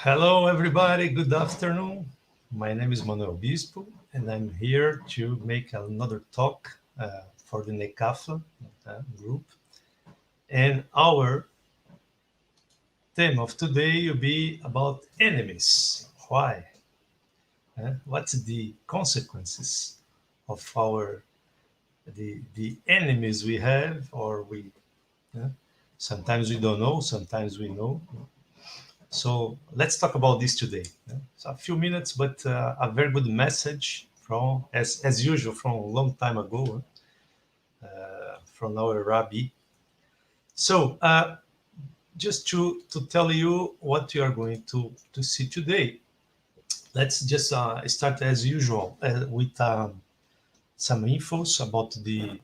Hello, everybody. Good afternoon. My name is Manuel Bispo, and I'm here to make another talk for the NECAFA group. And our theme of today will be about enemies. Why? What's the consequences of our the enemies we have, or we? Uh, Sometimes we don't know. Sometimes we know. So let's talk about this today. So a few minutes, but a very good message from, as usual, from a long time ago, from our Rabbi. So just to tell you what you are going to see today, let's just start as usual with some infos about the,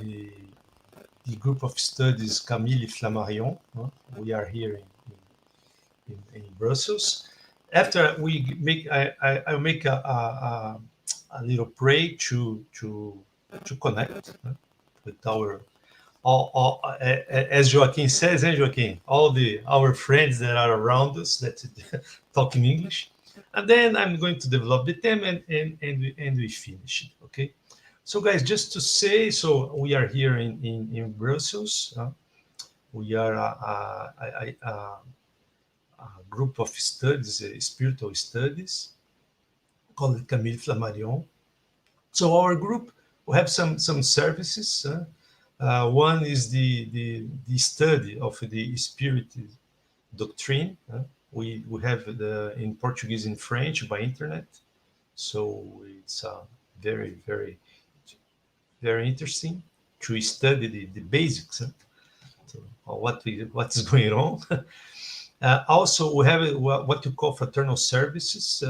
the group of studies Camille Flammarion. We are here in Brussels. After we make, I'll make a little pray to connect with all as Joaquin says, Joaquin, all the our friends that are around us that talk in English, and then I'm going to develop the theme and we finish it. Okay. So guys, just to say, so we are here in Brussels. We are a group of studies, spiritual studies, called Camille Flammarion. So our group, we have some services. One is the study of the spirit doctrine. We have the in Portuguese and French by internet. So it's very interesting to study the basics. So what's going on. Also, we have what you call fraternal services.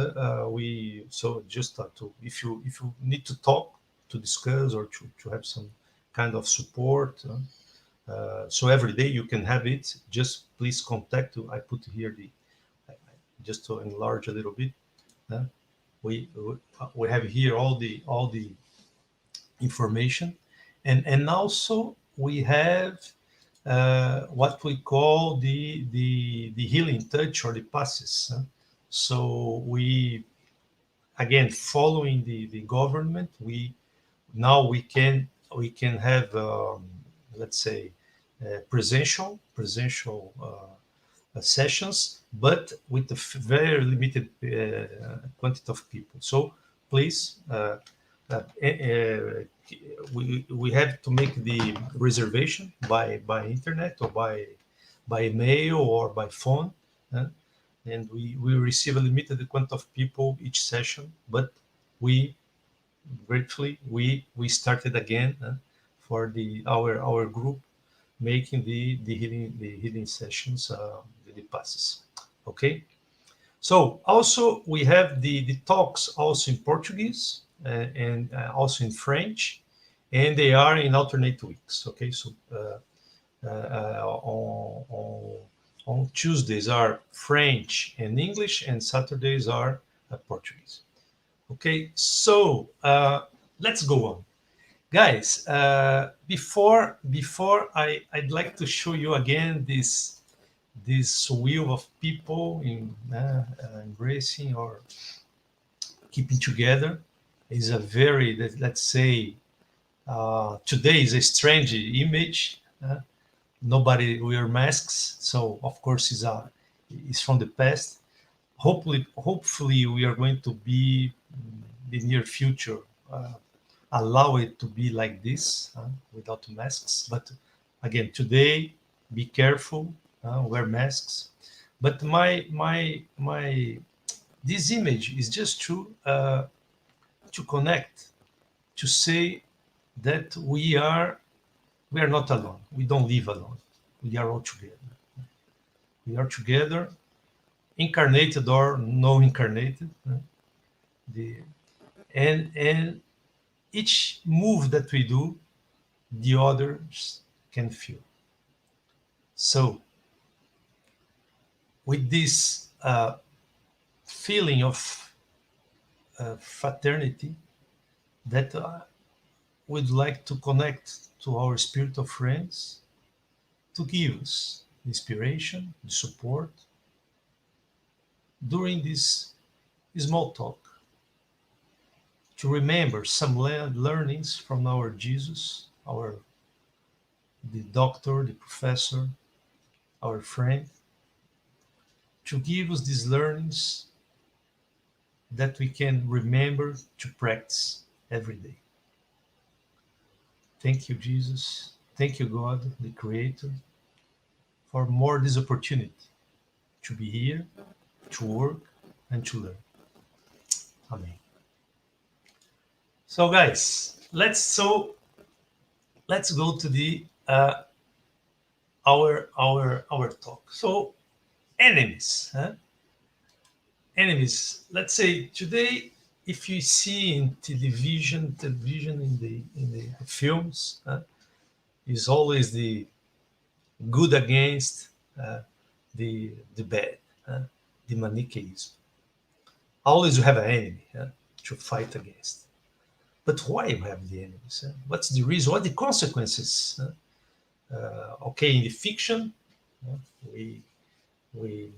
We so just to if you need to talk, to discuss, or to have some kind of support. So every day you can have it. Just please contact. I put here just to enlarge a little bit. Uh, we have here all the information, and also we have what we call the healing touch or the passes. So we again following the government, we can have let's say presential sessions, but with a very limited quantity of people. So please. We have to make the reservation by internet or by mail or by phone, uh, and we receive a limited quantity of people each session. But we gratefully we started again for our group making the healing sessions, the passes. Okay. So also we have the talks also in Portuguese and also in French, and they are in alternate weeks. Okay, so on Tuesdays are French and English, and Saturdays are Portuguese. Okay, so let's go on, guys. Before I'd like to show you again this wheel of people in embracing or keeping together. Is a very, let's say, today is a strange image. Nobody wear masks, so of course is from the past. Hopefully we are going to be the near future, allow it to be like this, without masks. But again, today, be careful, wear masks. But my this image is just to connect, to say that we are not alone. We don't live alone. We are all together. We are together, incarnated or no incarnated. The and each move that we do, the others can feel. So with this feeling of fraternity, that we'd like to connect to our spiritual friends to give us inspiration, the support, during this small talk to remember some learnings from our Jesus, our the doctor, the professor, our friend, to give us these learnings that we can remember to practice every day. Thank you, Jesus. Thank you, God, the Creator, for more this opportunity to be here, to work, and to learn. Amen. So, guys, let's go to the our talk. So, enemies, huh? Enemies. Let's say today, if you see in television in the films, is always the good against the bad, the Manichaeism. Always you have an enemy to fight against. But why you have the enemies? What's the reason? What are the consequences? Okay, in the fiction, we we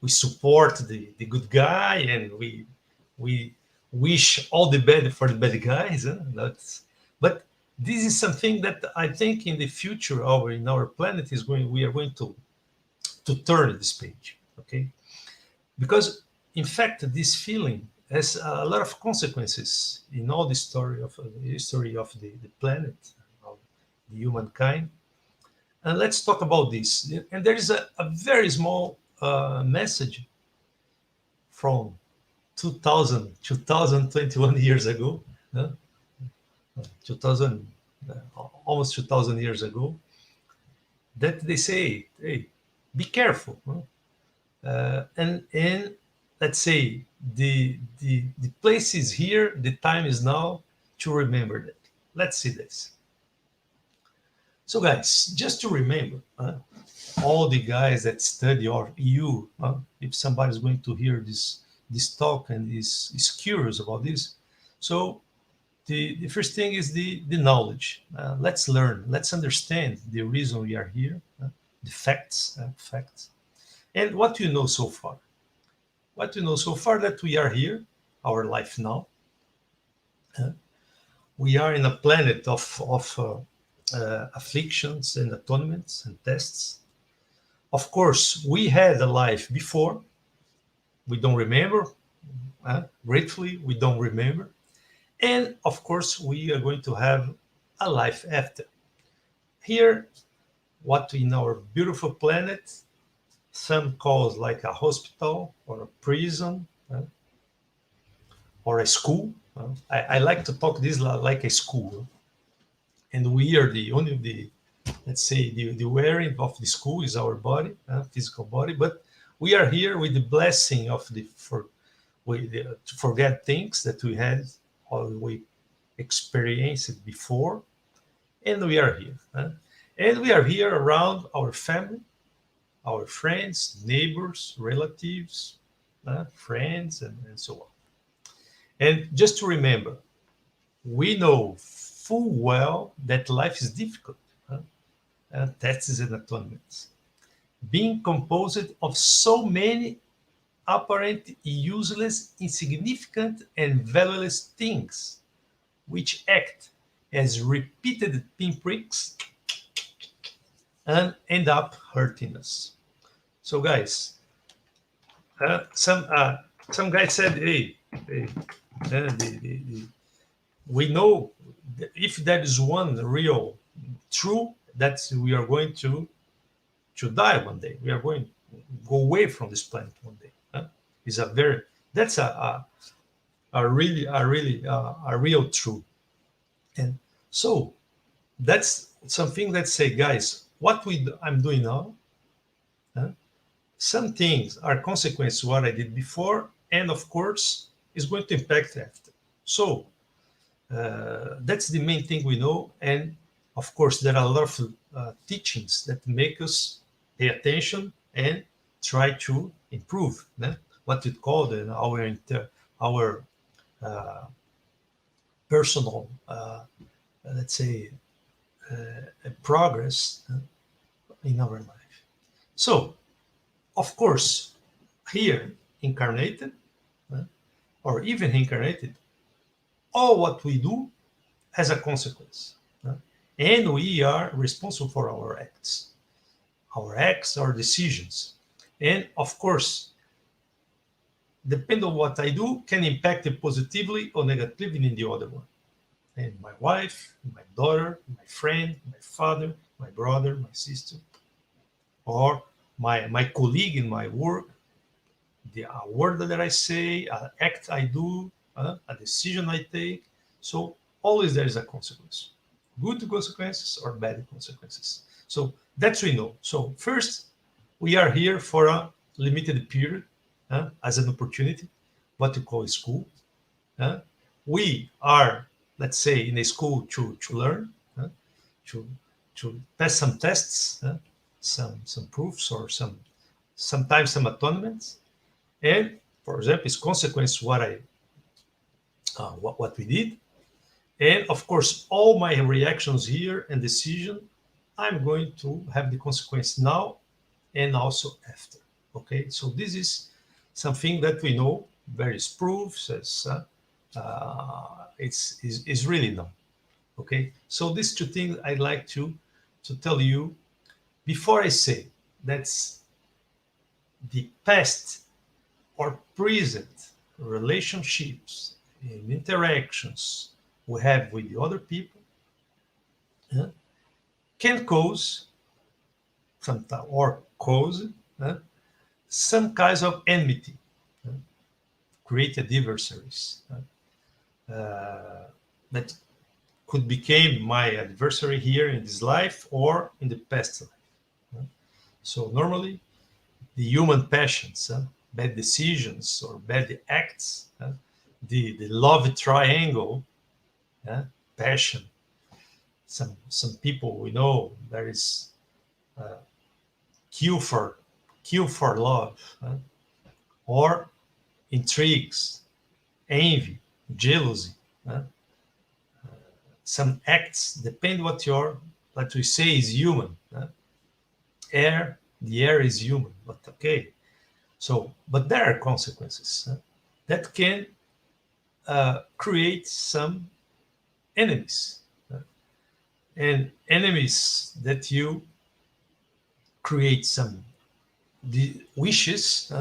support the good guy and we wish all the bad for the bad guys. That's, but this is something that I think in the future, our in our planet is going. We are going to turn this page. Okay, because in fact this feeling has a lot of consequences in all the story of the history of the planet, of the humankind. And let's talk about this. And there is a very small message from 2021 years ago, 2000, almost 2000 years ago, that they say, hey, be careful. And let's say the place is here, the time is now to remember that. Let's see this. So, guys, just to remember, all the guys that study or you, if somebody's going to hear this talk and is curious about this, so the first thing is the knowledge. Let's learn, let's understand the reason we are here, the facts, and what you know so far. What you know so far that we are here, our life now. We are in a planet of afflictions and atonements and tests. Of course, we had a life before. We don't remember. Gratefully, we don't remember. And of course, we are going to have a life after. Here, what in our beautiful planet, some calls like a hospital or a prison or a school. I like to talk this like a school. And we are the only let's say the wearing of the school is our body, physical body, but we are here with the blessing of to forget things that we had or we experienced before, and we are here. And we are here around our family, our friends, neighbors, relatives, friends, and so on. And just to remember, we know full well that life is difficult. Tests and atonements, being composed of so many apparent useless, insignificant, and valueless things, which act as repeated pinpricks and end up hurting us. So, guys, some guy said, "Hey, we know if there is one real true that we are going to die one day. We are going to go away from this planet one day. Is a very that's a real truth. And so that's something that say, guys, I'm doing now. Some things are consequences of what I did before, and of course, is going to impact after. So that's the main thing we know. And of course, there are a lot of teachings that make us pay attention and try to improve what we call our personal, let's say, progress in our life. So, of course, here incarnated, or even incarnated, all what we do has a consequence. And we are responsible for our acts, our decisions. And of course, depending on what I do, can impact it positively or negatively in the other one. And my wife, my daughter, my friend, my father, my brother, my sister, or my colleague in my work, the word that I say, an act I do, a decision I take. So always there is a consequence, good consequences or bad consequences. So that's we know. So first, we are here for a limited period as an opportunity, what we call school. We are, let's say, in a school to learn, to to pass some tests, some proofs, or sometimes some atonements. And for example, it's consequence what we did. And of course, all my reactions here and decision, I'm going to have the consequence now and also after. Okay, so this is something that we know, various proofs, as it's really known. Okay, so these two things I'd like to tell you before I say that's the past or present relationships and interactions we have with the other people can cause sometimes or cause some kinds of enmity, create adversaries that could become my adversary here in this life or in the past life. So normally the human passions, bad decisions or bad acts, the love triangle, passion. Some people we know there is kill for love, or intrigues, envy, jealousy. Some acts depend what we say is human. The air is human, but okay. So, but there are consequences that can create some enemies, and enemies that you create some the wishes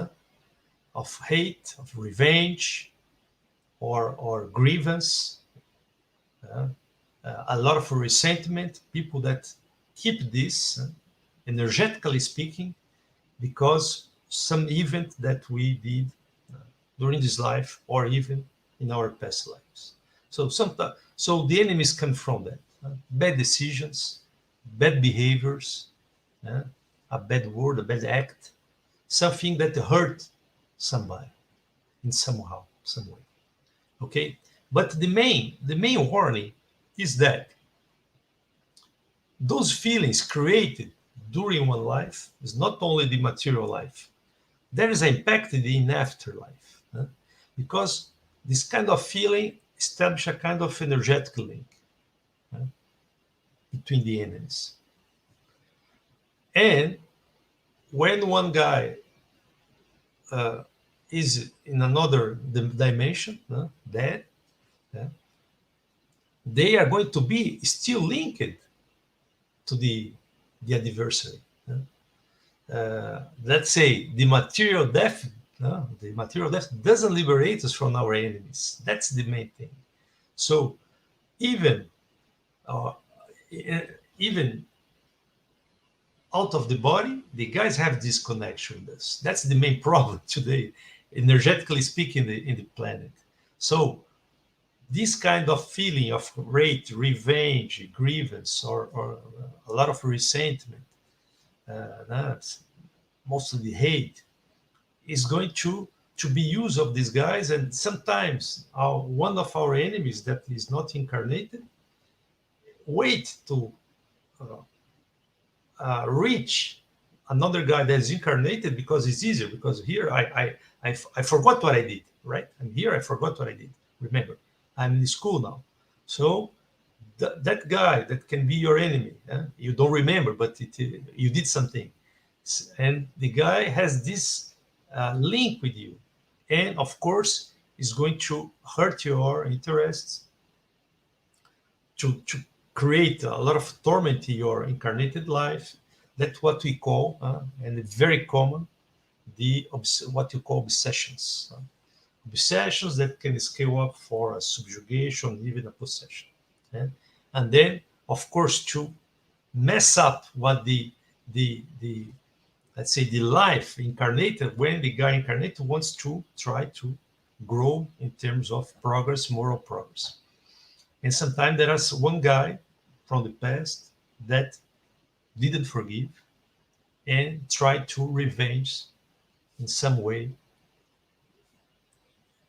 of hate, of revenge, or grievance, a lot of resentment. People that keep this, energetically speaking, because some event that we did during this life or even in our past lives. So so the enemies come from that: bad decisions, bad behaviors, a bad word, a bad act, something that hurt somebody in somehow, some way. Okay, but the main warning is that those feelings created during one life is not only the material life. There is impact in afterlife, because this kind of feeling establish a kind of energetic link between the enemies. And when one guy is in another dimension, dead, they are going to be still linked to the adversary. Let's say the material death. The material death doesn't liberate us from our enemies. That's the main thing. So even uh, even out of the body, the guys have this connection with us. That's the main problem today, energetically speaking, in the planet. So this kind of feeling of rage, revenge, grievance, or a lot of resentment, mostly hate, is going to be used of these guys. And sometimes one of our enemies that is not incarnated wait to reach another guy that is incarnated, because it's easier. Because here I forgot what I did, right? And here I forgot what I did. Remember, I'm in school now, so that guy that can be your enemy, you don't remember, but you did something, and the guy has this link with you, and of course is going to hurt your interests, to create a lot of torment in your incarnated life. That's what we call, and it's very common, what you call obsessions. Obsessions that can scale up for a subjugation, even a possession. Yeah? And then, of course, to mess up what the let's say the life incarnated, when the guy incarnated wants to try to grow in terms of progress, moral progress. And sometimes there is one guy from the past that didn't forgive and tried to revenge in some way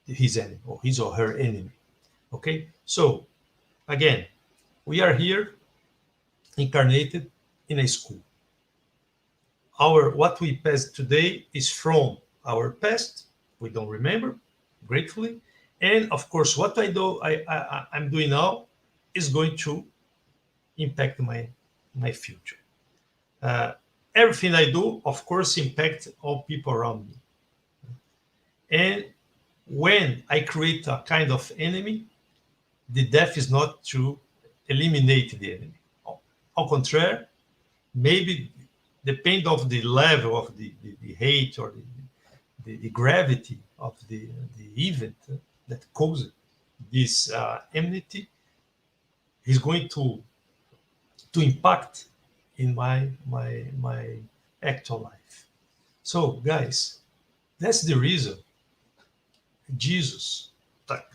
his enemy, or his or her enemy. Okay, so again, we are here incarnated in a school. Our what we pass today is from our past. We don't remember, gratefully, and of course, what I'm doing now is going to impact my future. Uh, Everything I do, of course, impact all people around me. And when I create a kind of enemy, the death is not to eliminate the enemy. Au contraire, maybe depend of the level of the hate, or the gravity of the event that caused this enmity, is going to impact in my actual life. So, guys, that's the reason Jesus, like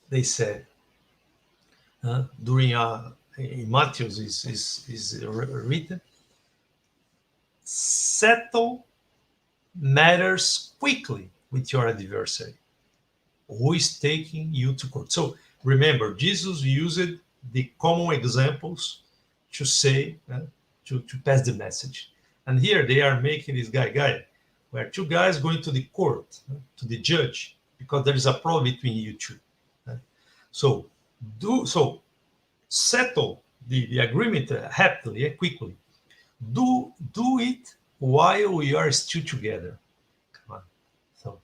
they said, during in Matthew's is written, settle matters quickly with your adversary who is taking you to court. So remember, Jesus used the common examples to say, to pass the message. And here they are making this guy, where two guys going to the court, to the judge, because there is a problem between you two. So settle the agreement happily and quickly. Do it while we are still together. Come on. So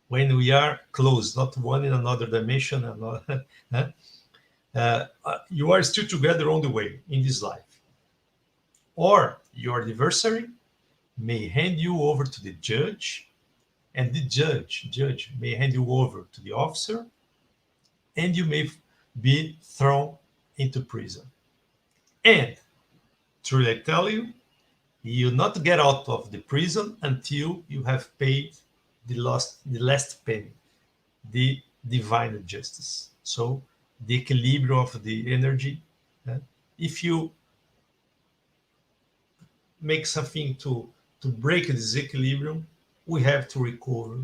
when we are close, not one in another dimension, you are still together on the way in this life. Or your adversary may hand you over to the judge, and the judge may hand you over to the officer, and you may be thrown into prison. And truly I tell you, you not get out of the prison until you have paid the last penny, the divine justice. So the equilibrium of the energy. If you make something to break this equilibrium, we have to recover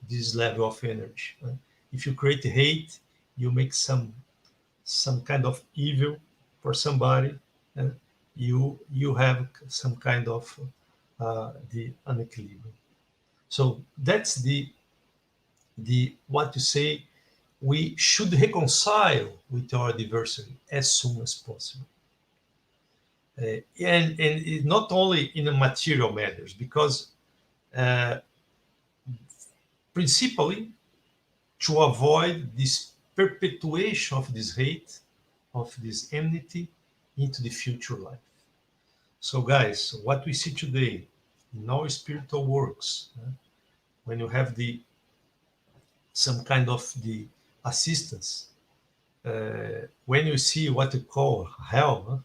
this level of energy. If you create hate, you make some kind of evil for somebody, you have some kind of the unequilibrium. So that's the what you say. We should reconcile with our adversary as soon as possible, and not only in the material matters, because uh, principally to avoid this perpetuation of this hate, of this enmity into the future life. So, guys, what we see today in our spiritual works, when you have the some kind of the assistance, when you see what you call hell,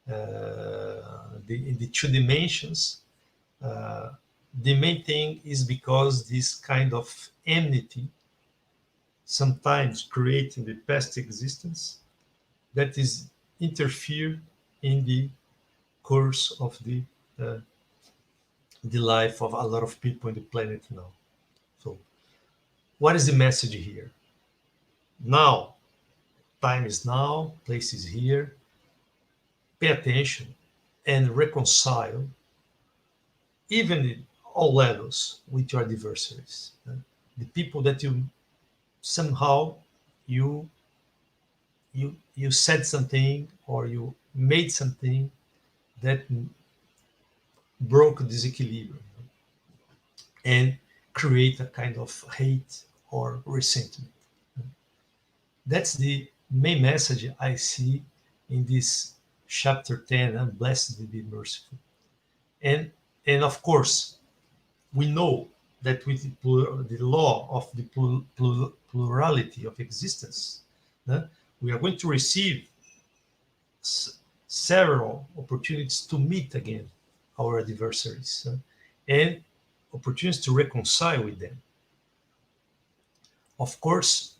in the two dimensions, the main thing is because this kind of enmity sometimes create in the past existence that is interfere in the course of the life of a lot of people in the planet now. So what is the message here? Now, time is now, place is here. Pay attention and reconcile, even at all levels, with your adversaries. The people that you somehow you said something, or you made something that broke this equilibrium. and create a kind of hate or resentment. That's the main message I see in this chapter 10, and blessed be merciful. And and of course, we know that with the law of the plurality of existence, we are going to receive several opportunities to meet again our adversaries, and opportunities to reconcile with them. Of course,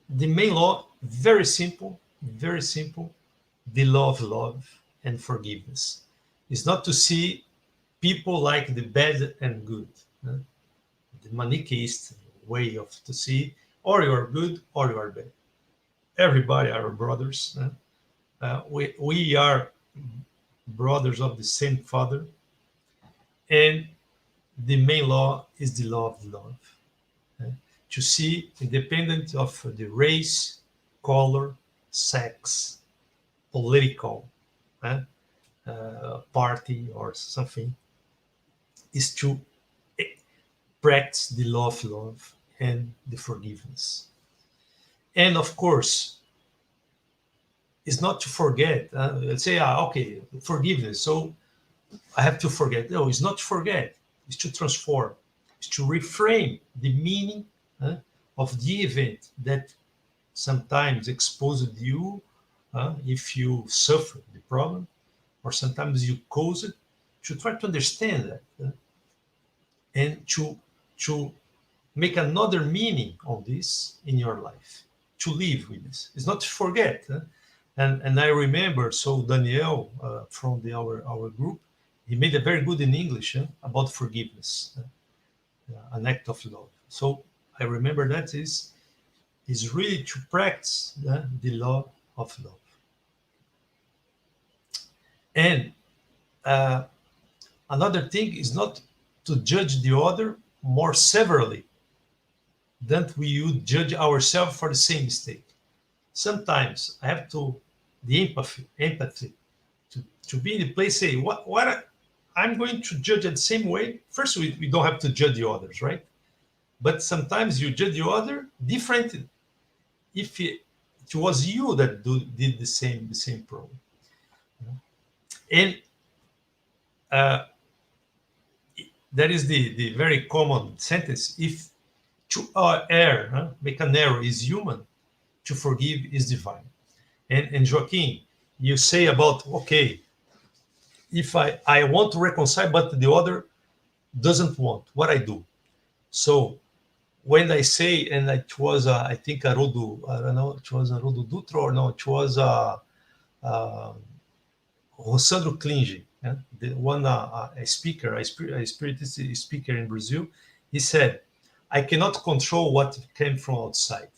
the main law, very simple, the law of love and forgiveness. Is not to see people like the bad and good. The Manichaeist way of to see, or you are good or you are bad. Everybody are brothers. We are brothers of the same father, and the main law is the law of love. To see, independent of the race, color, sex, political party, or something, is to practice the law of love and the forgiveness. And of course, it's not to forget. Let's say, okay, forgiveness. So I have to forget. No, it's not to forget. It's to transform. It's to reframe the meaning of the event that sometimes exposed you, if you suffer the problem, or sometimes you cause it. To try to understand that, and to make another meaning on this in your life, to live with this. It's not to forget. And I remember, so Daniel, from our group, he made a very good in English about forgiveness, an act of love. So I remember that is really to practice the law of love. And another thing is not to judge the other more severely than we would judge ourselves for the same mistake. Sometimes I have to the empathy to be in the place, say what I'm going to judge it the same way. First, we don't have to judge the others, right? But sometimes you judge the other different if it was you that did the same problem. And uh, that is the very common sentence. If to err, make an error is human, to forgive is divine. And Joaquin, you say about, okay, if I want to reconcile, but the other doesn't want, what I do. So when I say, and it was, I think, Haroldo, I don't know, it was Haroldo Dutra, or no, it was uh, Rossandro Klinge, the one a speaker, a spiritist speaker in Brazil. He said, I cannot control what came from outside,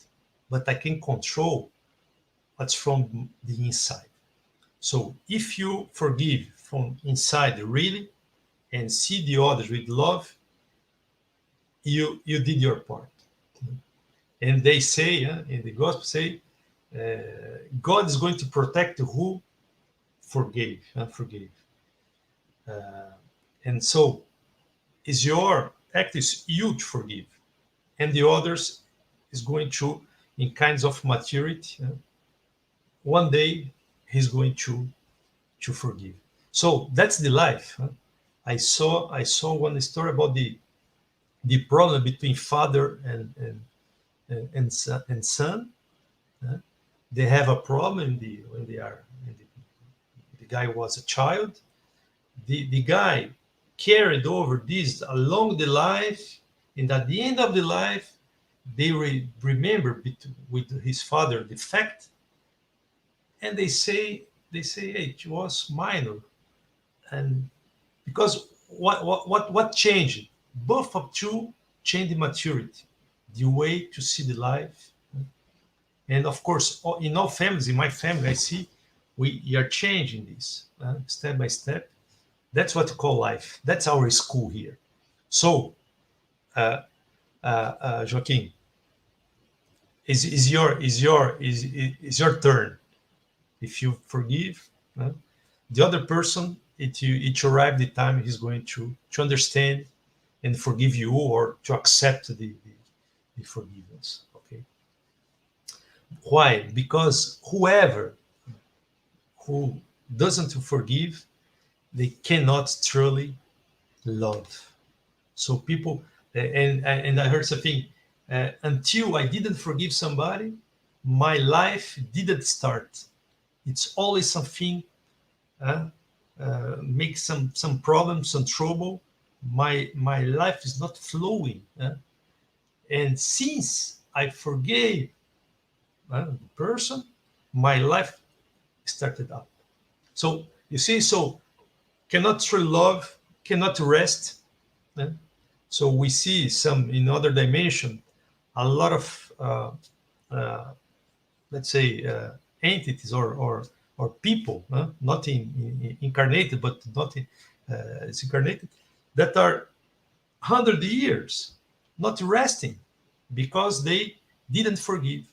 but I can control what's from the inside. So if you forgive from inside really and see the others with love, you did your part. And they say, in the gospel, say, God is going to protect who forgave. Uh, and so is your act is you to forgive, and the others is going to, in kinds of maturity, one day he's going to forgive. So that's the life. I saw one story about the problem between father and son. They have a problem when they are the guy was a child. The guy carried over this along the life, and at the end of the life, they remember with his father the fact, and they say, hey, it was minor, and because what changed? Both of two changed the maturity, the way to see the life. And of course, in all families, in my family, I see we are changing this step by step. That's what we call life. That's our school here. So, Joaquin, is your turn. If you forgive the other person, it arrive the time he's going to understand and forgive you, or to accept the forgiveness. Okay. Why? Because whoever who doesn't forgive, they cannot truly love. So people, and I heard something, until I didn't forgive somebody, my life didn't start. It's always something, uh, make some problems, some trouble. My life is not flowing. And since I forgave the person, my life started up. So you see, so cannot truly love, cannot rest. eh? So we see some in other dimension, a lot of uh, let's say entities or people, not incarnated, but not it's incarnated, that are 100 years not resting because they didn't forgive,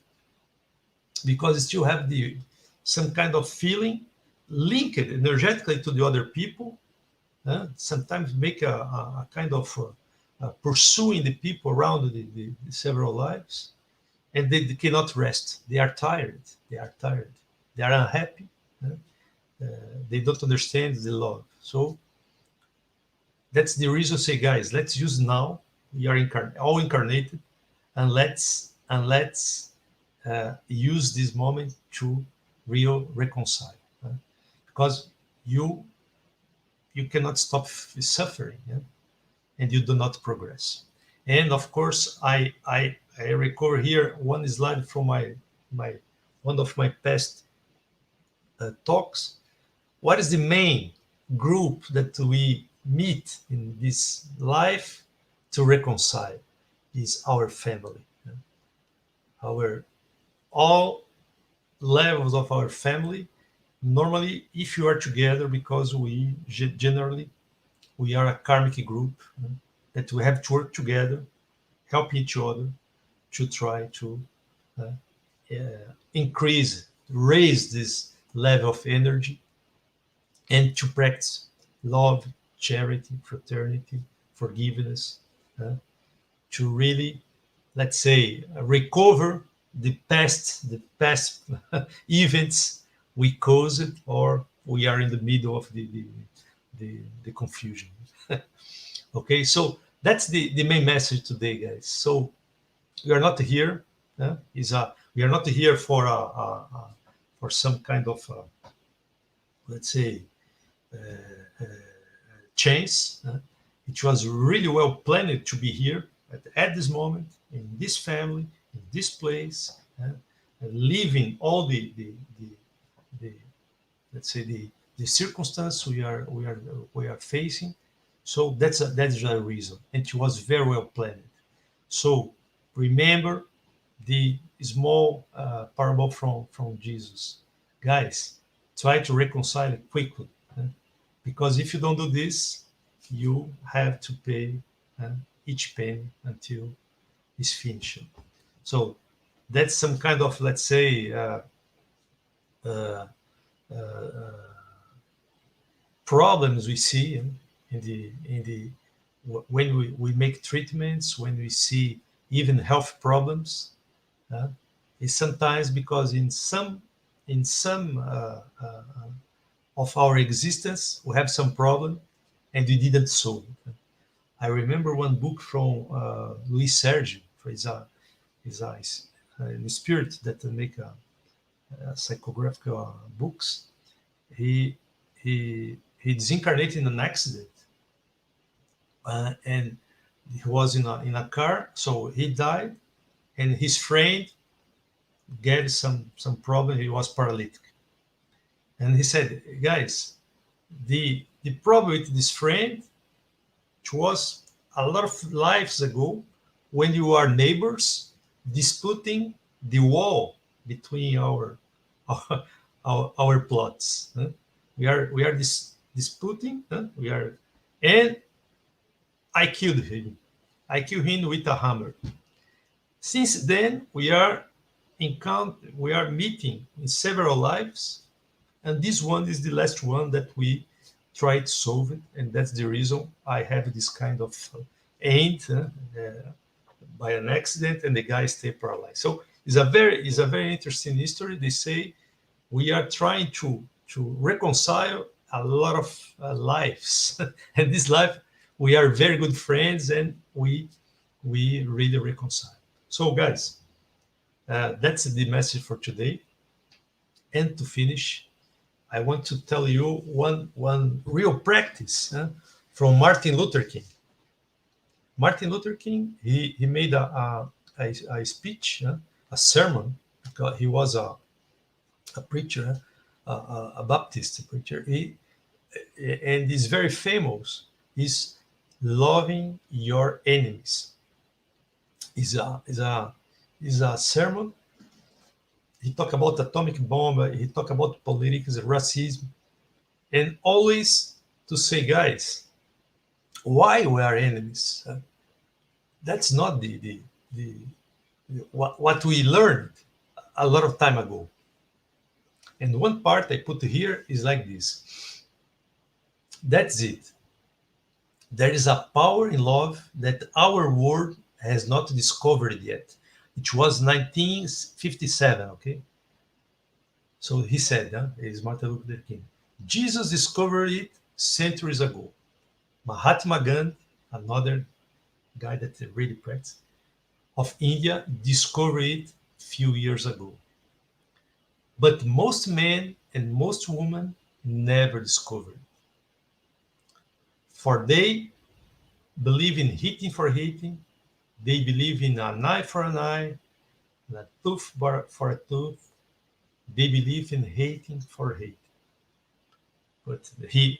because they still have the some kind of feeling linked energetically to the other people. Sometimes make a kind of pursuing the people around the several lives, and they cannot rest. They are tired. They are tired. They are unhappy. uh, they don't understand the love. So that's the reason. Say, guys, let's use now. We are all incarnated, and let's use this moment to real reconcile, because you you cannot stop suffering, and you do not progress. And of course, I record here one slide from my one of my past talks. What is the main group that we meet in this life to reconcile? Is our family. Our all levels of our family. Normally, if you are together, because we generally we are a karmic group, that we have to work together, help each other to try to uh, increase, raise this level of energy, and to practice love, charity, fraternity, forgiveness, to really, let's say, recover the past events we caused, or we are in the middle of the confusion. Okay, so that's the main message today, guys. So we are not here. We are not here for some kind of let's say chance. It was really well planned to be here at this moment, in this family, in this place, living all the let's say the circumstance we are facing. So that's the reason, and it was very well planned. So remember the small parable from Jesus, guys. Try to reconcile it quickly, because if you don't do this, you have to pay uh, each penny until it's finished. So that's some kind of, let's say, uh, problems we see in the when we make treatments, when we see even health problems. uh, is sometimes because in some of our existence we have some problem and we didn't solve it. I remember one book from Luis Sergio, for example, is in the spirit that make psychographical books. He disincarnated in an accident, and he was in a car, so he died, and his friend get some problem. He was paralytic, and he said, "Guys, the problem with this friend, it was a lot of lives ago, when you are neighbors disputing the wall between our plots. We are disputing. We are, and I killed him. I killed him with a hammer. Since then, we are meeting in several lives, and this one is the last one that we try to solve it, and that's the reason I have this kind of end by an accident, and the guy stay paralyzed. So it's a very interesting history. They say we are trying to reconcile a lot of lives, and this life we are very good friends, and we really reconcile. So, guys, that's the message for today. And to finish, I want to tell you one real practice from Martin Luther King. Martin Luther King, he made a speech, a sermon, because he was a preacher, a Baptist preacher. And is very famous. Is loving your enemies. Is a sermon. He talked about atomic bomb. He talked about politics, racism, and always to say, guys, why we are enemies? That's not what we learned a lot of time ago. And one part I put here is like this. That's it. There is a power in love that our world has not discovered yet. It was 1957, okay? So he said, is Martin Luther King. Jesus discovered it centuries ago. Mahatma Gandhi, another guy that really practiced, of India, discovered it few years ago. But most men and most women never discovered. For they believe in hitting for hitting, they believe in an eye for an eye, and a tooth for a tooth. They believe in hating for hate. But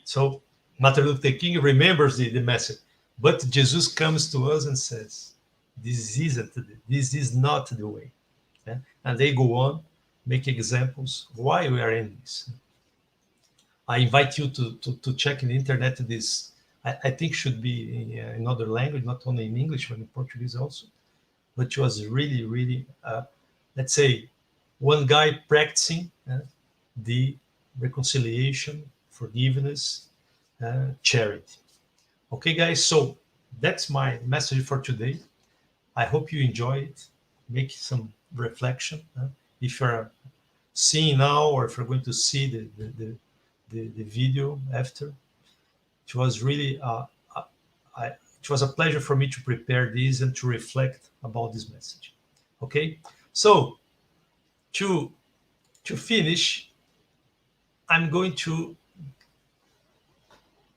so Martin Luther King remembers the message. But Jesus comes to us and says, this is not the way. Yeah? And they go on, make examples why we are in this. I invite you to check in the internet this. I think should be in another language, not only in English, but in Portuguese also. But it was really, really, let's say, one guy practicing the reconciliation, forgiveness, charity. Okay, guys, so that's my message for today. I hope you enjoy it. Make some reflection. If you're seeing now, or if you're going to see the video after, it was really it was a pleasure for me to prepare this and to reflect about this message. Okay, so to finish, I'm going to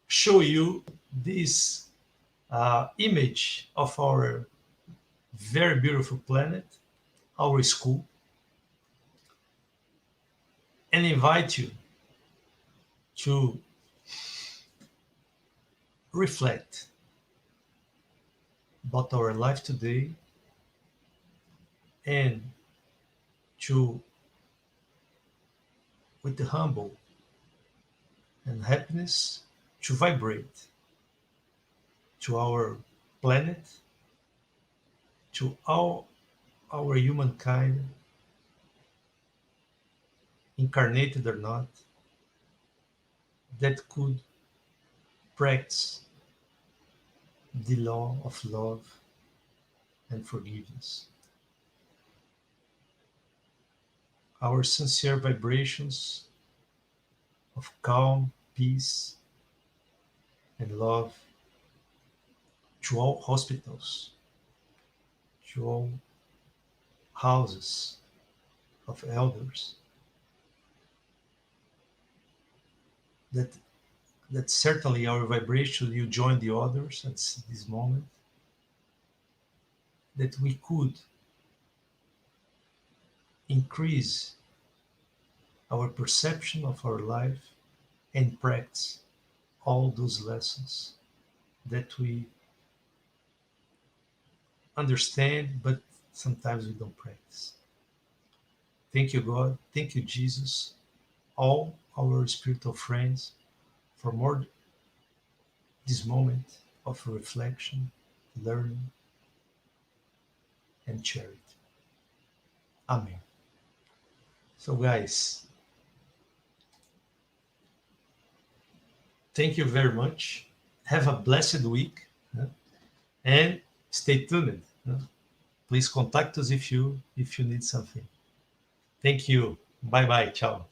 show you this image of our very beautiful planet, our school, and invite you to reflect about our life today and to, with the humble and happiness, to vibrate to our planet, to all our humankind, incarnated or not, that could practice the law of love and forgiveness. Our sincere vibrations of calm, peace, and love to all hospitals, to all houses of elders, that certainly our vibration will join the others at this moment, that we could increase our perception of our life and practice all those lessons that we understand, but sometimes we don't practice. Thank you, God. Thank you, Jesus. All our spiritual friends for more this moment of reflection, learning, and charity. Amen. So, guys, thank you very much. Have a blessed week. and stay tuned. Please contact us if you need something. Thank you. Bye bye. Ciao.